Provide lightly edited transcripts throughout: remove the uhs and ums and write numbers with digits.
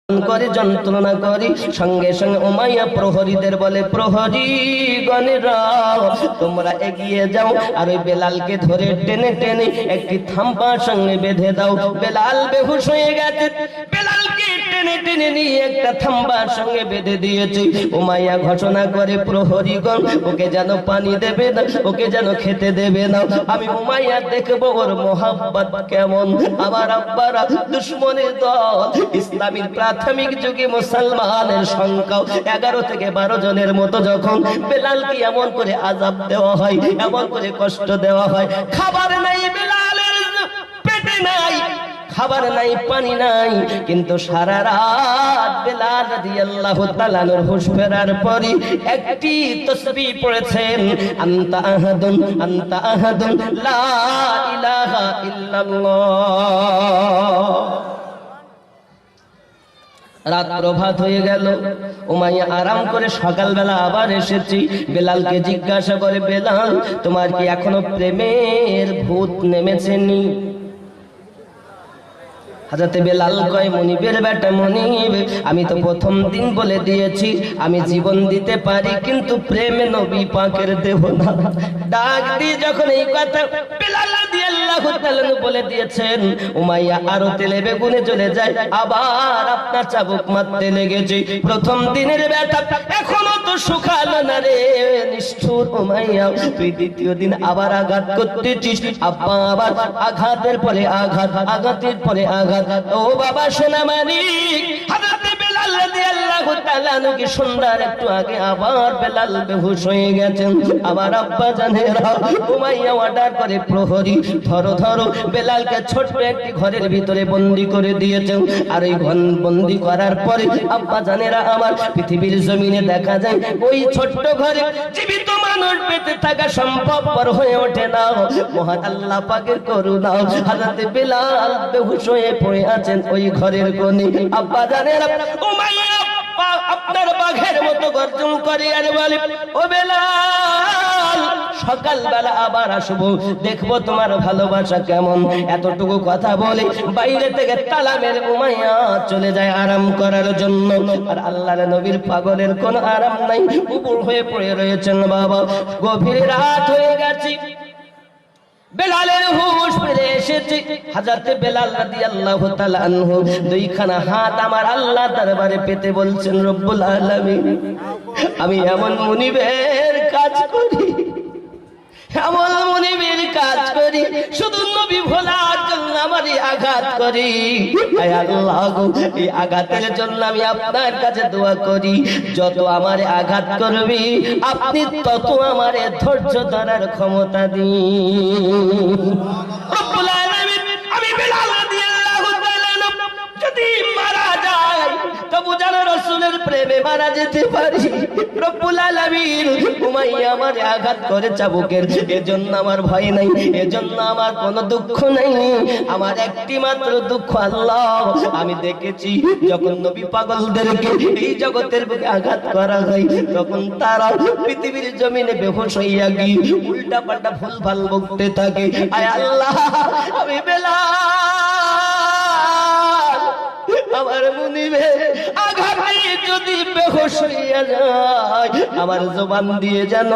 করে যন্ত্রণা করি। সঙ্গে সঙ্গে উমাইয়া প্রহরীদের বলে, প্রহরী গণেরা তোমরা এগিয়ে যাও আর ওই বেলালকে ধরে টেনে টেনে একটি থাম্বার সঙ্গে বেঁধে দাও। বেলাল বেহুশ হয়ে গেছে, বেলালকে টেনে টেনে নিয়ে একটা থাম্বার সঙ্গে বেঁধে দিয়েছে। উমাইয়া ঘোষণা করে, প্রহরীগণ ওকে যেন পানি দেবে না, ওকে যেন খেতে দেবে না। আমি উমাইয়া দেখবো ওর মোহাব্বত কেমন। আমার আব্বারা দুশ্মনের দল, ইসলামের প্রাথমিক যুগে মুসলমানের সংখ্যা 11 থেকে 12 জনের মতো। যখন বেলালকে এমন করে আযাব দেওয়া হয়, এমন করে কষ্ট দেওয়া হয়, খাবার নাই বেলালের পেটে, নাই খাবার নাই, পানি নাই, কিন্তু সারা রাত বেলাল রাদিয়াল্লাহু তাআলা নূর হুঁশ ফেরার পরই একটি তাসবিহ পড়েছেন, আনতা আহাদুন আনতা আহাদুন লা ইলাহা ইল্লাল্লাহ। রাত প্রভাত হয়ে গেল, উমাইয়া আরাম করে সকালবেলা আবার এসেছি। বেলালকে জিজ্ঞাসা করে, বেলাল তোমার কি এখনো প্রেমের ভূত নেমেছেনি? হাজরতে বেলাল কয়, মনিবের বেটা মনিব, আমি তো প্রথম দিন বলে দিয়েছি আমি জীবন দিতে পারি, কিন্তু প্রেমে নবী পাকের দেব না। ডাক দিয়ে যখন এই কথা বেলাল রাদিয়াল্লাহু তাআলা বলে দিয়েছেন, উমাইয়া আরো তেলে বেগুনে চলে যায়। আবার আপনার চাবুক মারতে লেগেছে। প্রথম দিনের বেটা এখনো তো শুকালো না রে নিষ্ঠুর উমাইয়া, তুই দ্বিতীয় দিন আবার আঘাত করতেছিস। আব্বা আবার আঘাতের পরে আঘাত, আঘাতের পরে আঘাত। ও বাবা সোনা মানিক, হযরত বেলাল রাদিয়াল্লাহু তাআলা কি সুন্দর একটু আগে আবার বেলাল বেহুশ হয়ে গেছেন। আমার আব্বা জানেরা উমাইয়া অর্ডার করে, প্রহরী ধরো ধরো। বেলালকে ছোট্ট একটি ঘরের ভিতরে বন্দী করে দিয়েছেন। আর এই ঘর বন্দী করার পরে আব্বা জানেরা আমার, পৃথিবীর জমিনে দেখা যায় ওই ছোট্ট ঘরে জীবিত মানুষ বেঁচে থাকা সম্ভবপর হয়ে ওঠে না। মহান আল্লাহ পাকের করুণা, হযরত বেলাল বেহুশ হয়ে পড়ে আছেন ওই ঘরের কোণে। আব্বা জানেরা উমাইয়া আপনার বাঘের মতো গর্জন করে আর বলে, ও বেলাল সকালবেলা আবার আসবো, দেখবো তোমার ভালোবাসা কেমন। এতটুকু কথা বলে বাইরে থেকে তালা মেরে উমাইয়া চলে যায় আরাম করার জন্য। আর আল্লাহর নবীর পাগলের কোনো আরাম নাই, উপর হয়ে পড়ে রয়েছেন বাবা। গভীর রাত হয়ে গেছে, বেলালের হুঁশ ফিরে এসেছে। হযরত বেলাল রাদিয়াল্লাহু তাআলা আনহু দুইখানা হাত আমার আল্লাহ দরবারে পেতে বলছেন, রব্বুল আলামিন আমি এমন মুনিবের কাজ করি, এমন মুনিবের কাজ করি, শুধু নবী ভোলার জন্য আমারই আঘাত করি। আয় আল্লাহ গো, এই আঘাতের জন্য আমি আপনার কাছে দোয়া করি, যত আমারে আঘাত করবি আপনি তত আমারে ধৈর্য ধরার ক্ষমতা দিন। রব্বুল আলামিন আমি বেলাল রাদিয়াল্লাহু তাআলা যদি মারা যায় তবু যেন রাসূলের প্রেমে মারা যেতে পারি। রব্বুল আলামিন উমাইয়া আমারে আঘাত করে চাবুকের, এজন্য আমার ভয় নাই, এজন্য আমার কোনো দুঃখ নাই। আমার একটি মাত্র দুঃখ আল্লাহ, আমি দেখেছি যখন নবী পাগলদেরকে এই জগতের বুকে আঘাত করা হয় তখন তারা পৃথিবীর জমিনে বেহুশ হইয়া গিয়ে উল্টা পাল্টা ভুলভাল বকতে থাকে। আয় আল্লাহ আমি বেলাল আমার মুনিবের আঘাতে যদি বেহুশ হইয়া যায়, আমার জবান দিয়ে যেন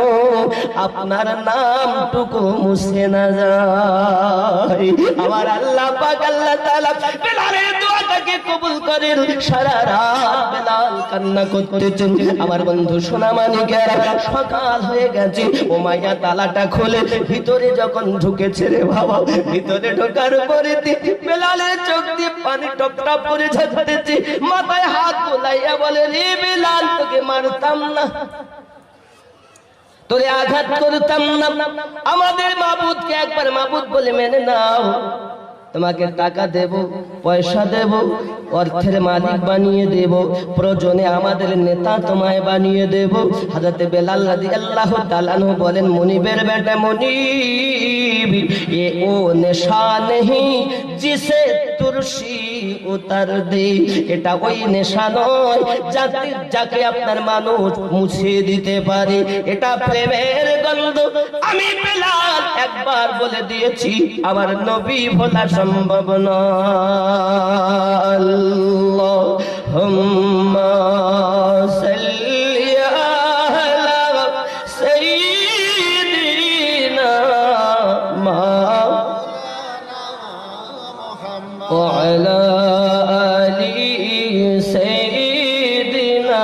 আপনার নামটুকু মুছে না যায়। আমার আল্লাহ পাক আল্লাহ তাআলা বেলালের দোয়াটাকে কবুল করেন। সারা রাত বেলাল কান্না করতেছেন। আমার বন্ধু সোনা মানিকেরা, সকাল হয়ে গেছে, উমাইয়া তালাটা খুলে ভিতরে যখন ঢুকেছে রে বাবা, ভিতরে ঢোকার পরে বেলালের চোখ দিয়ে পানি টপ টপ করে ঝরতেছে। মাথায় হাত বুলাইয়া বলে, রে বেলাল তোকে মারতাম না, তোরে আঘাত করতাম না, আমাদের মাবুদকে একবার মাবুদ বলে মেনে নাও, তোমাকে টাকা দেব, পয়সা দেব, অর্থের মালিক বানিয়ে দেব, প্রয়োজনে আমাদের নেতা তোমায় বানিয়ে দেব। হযরত বেলাল রাদিয়াল্লাহু তাআলা আনহু বলেন, মুনিবের বেটা মুনিব, এ ও নেশা নেহি জিসে তুরশি উতার দে, এটা ওই নেশা নয় যাকে আপনার মানুষ মুছে দিতে পারে, এটা প্রেমের গন্ধ। আমি বেলাল একবার বলে দিয়েছি আমার নবী ভোলা সম্ভব নয়। আল্লাহু হুম্মা সাল্লি আলা সাইয়্যিদিনা ওয়া আলা আলি সাইয়্যিদিনা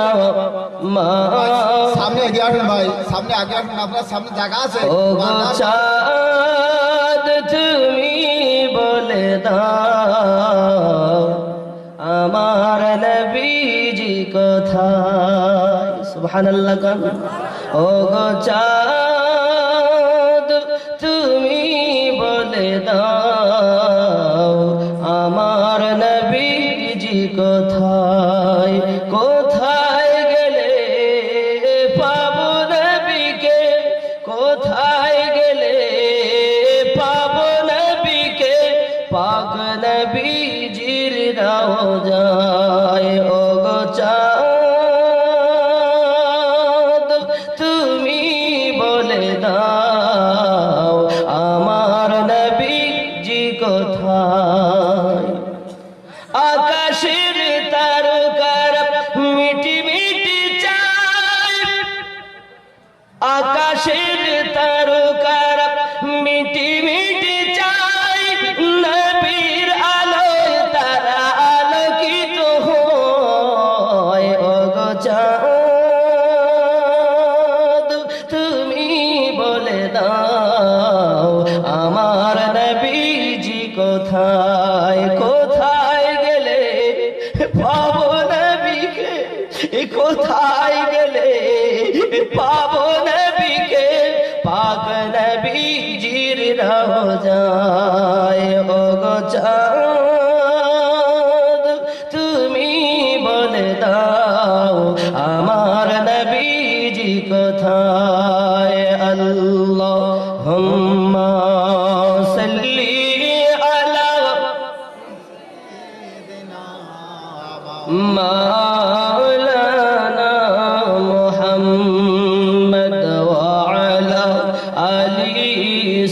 সামনে এগিয়ে আসুন ভাই, সামনে আগে আসুন, আপনার সামনে জায়গা আছে। ও গো চাঁদ তুমি বলে দাও আমার নবীজি কোথায়? সুবহানাল্লাহ গান। ও গো চাঁদ তুমি বলে দাও আমার নবীজি কোথায়? কোথায় গেলে পাবো নবীকে? কোথায় গেলে পাবো নবীকে? পাক নবীজির রওজায়। ও গো চাঁদ তুমি বলে দাও আমার নবীজি কোথায়? আকাশের তারকার মিটি মিটি চাই, আকাশের তারকার মিটি মিটি চাই, নবীর আলোয় তারা আলোকিত হয়। ও গো চাঁদ তুমি বলে দাও আমার নবীজি কোথায়? কোথায় গেলে পাবো নবীকে? কোথায় গেলে পাবো নবীকে? পাক নবীজির রওজায়। ও গো চাঁদ তুমি বলে দাও আমার নবীজি কোথায়? আল্লাহুম্মা সাল্লি আলা মাওলানা মুহাম্মদ ওয়া আলা আলি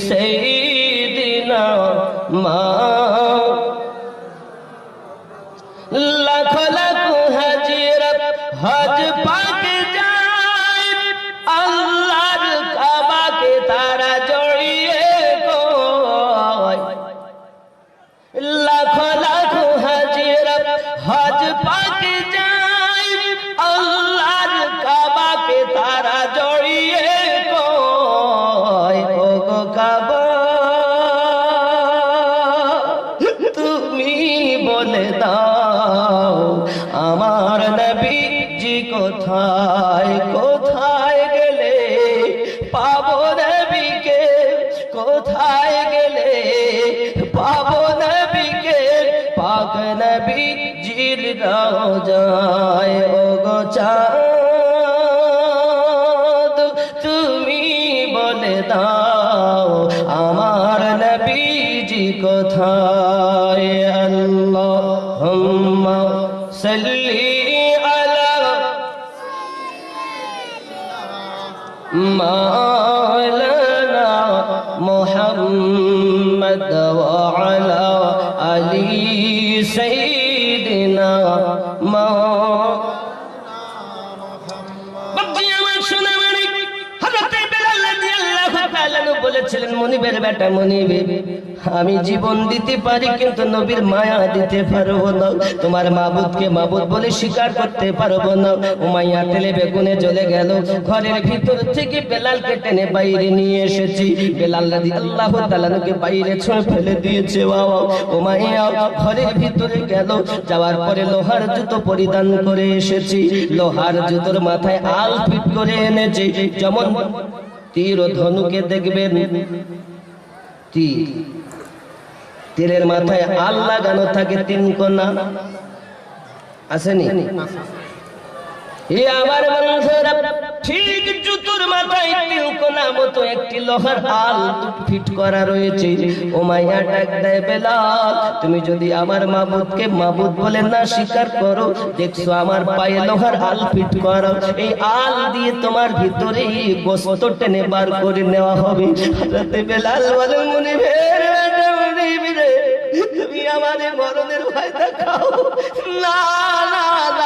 সাইয়্যিদিনা লাখ লাখ হাজিরা হজ পাক যায়, আল্লাহর কাবাকে তারা জড়িয়ে কয়। লাখ লাখ হাজিরা হজ পাক যায়, আল্লাহর কাবাকে তারা জড়িয়ে কয়। ও গো কাবা তুমি বলে দাও আমার নবীজি কোথায়? কোথায় গেলে পাবো নবীকে? কোথায় গেলে পাবো নবীকে? পাক নবীজির রওজায়। ও গো চাঁদ তুমি বলে দাও আমার নবীজি কোথায়? আল্লাহুম্মা সাল্লি আলা মাওলানা মুহাম্মদ ওয়া আলা আলি সাইয়্যিদিনা বলেছিলেন মনিবের বেটা মনিব, আমি জীবন দিতে পারি কিন্তু নবীর মায়া দিতে পারবো না। তোমার মাবুদকে মাবুদ বলে স্বীকার করতে পারবো না। উমাইয়া তেলে বেগুনে জ্বলে গেল। ঘরের ভিতর থেকে বেলালকে টেনে বাইরে নিয়ে এসেছি। বেলাল রাদিয়াল্লাহু তাআলাকে বাইরে ছুঁড়ে ফেলে দিয়েছে। বাবা উমাইয়া ঘরের ভিতরে গেল। যাওয়ার পরে লোহার জুতো পরিধান করে এসেছি। লোহার জুতোর মাথায় আল ফিট করে এনেছি। যেমন তীর ও ধনুকে দেখবেন তীরের মাথায় আল লাগানো থাকে 3 কোনা, আসেনি? এ আমার বন্ধুরা ঠিক জুতোর মাথায় 3 কোনা মতো একটি লোহার আল ফিট করা রয়েছে। উমাইয়া ডাক দেয়, বেলাল তুমি যদি আমার মাবুদকে মাবুদ বলে না স্বীকার করো, দেখছো আমার পায়ে লোহার আল ফিট করো, এই আল দিয়ে তোমার ভিতরে গোশত টেনে বার করে নেওয়া হবে। হযরত বেলাল বলেন, মুনিবের বেটা মুনিব রে, তুমি আমারে মরণের ভয় দেখাও। না না না